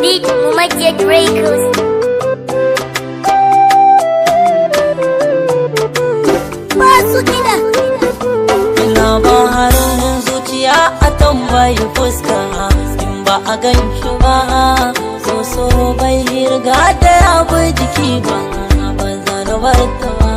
beat Magic Records. Basu kiɗa. Labarin zuciya a tambayi fuska, in ba a gan shi ba so bai riga da ya bi jiki ba, ba za da bar ta ba.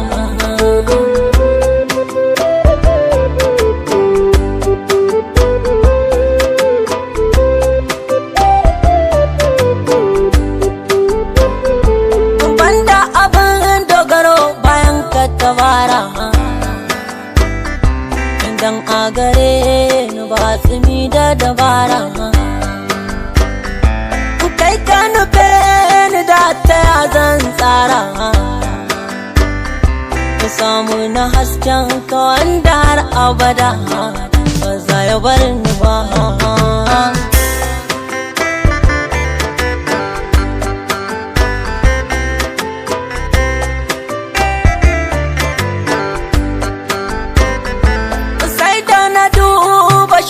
Banda abin dogaro bayan ka tabara, dan a gare ni ba tsimi da dabara. Kai ka nufe ni da ta ya zan tsara, ka samu na hasken ka wanda har abada ba za ya bar ni ba.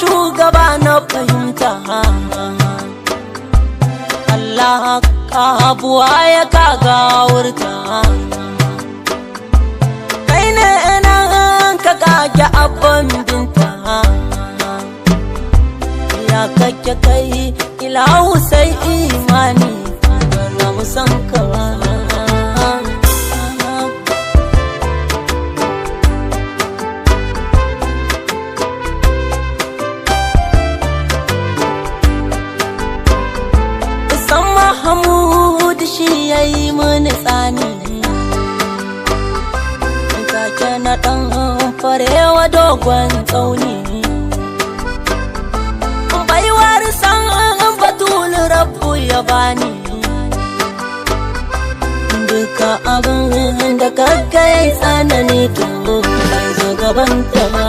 Shugaba na fahimta, Allah ka abuwa ya kaga wurta, kai ne nan ka kage abin binta, ya kake kai ilahu sai imani ba za mu san ka ba. Mahmud shi ya yi mini tsani, kake na ɗan farewa dogon tsauni, baiwar san batul rabbu ya bani, duka abin da kaga ya yi tsanani to bai zo gaban ta ba.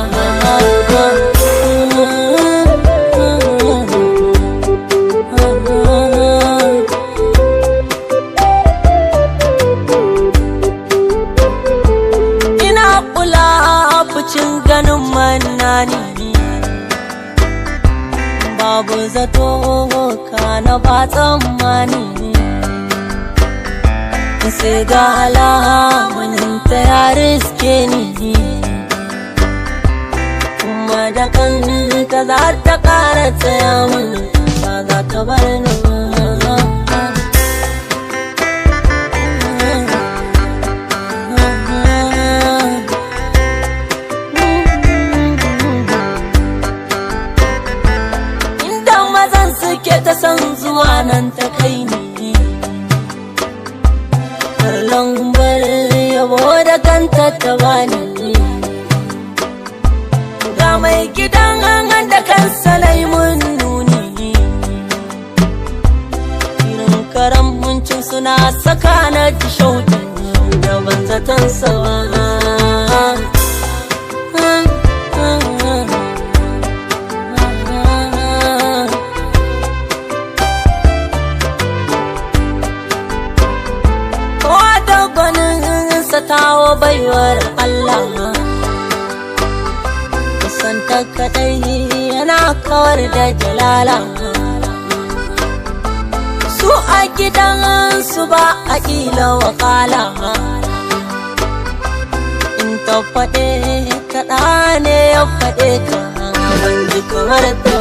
Cin ganin mannani babu zato kana ba tsammani, sai ga alamun ta ya riske ni, kuma da kanta za ta ƙara tsaya min ba za ta bar ni ba. Suke ta san zuwa nan ta kai ni, farlan bar yabo da kanta ta bani, ga mai gidan da kansa laimun nuni, irin karamcin suna saka na ji shauki da ban zaton sawa. Tawo baiwar Allah, kusanta kadai yana kawar da jalala, su a gidan su ba a ƙila wakala, in ta faɗe kaɗa ne ya faɗe ka ban ji kamar ta.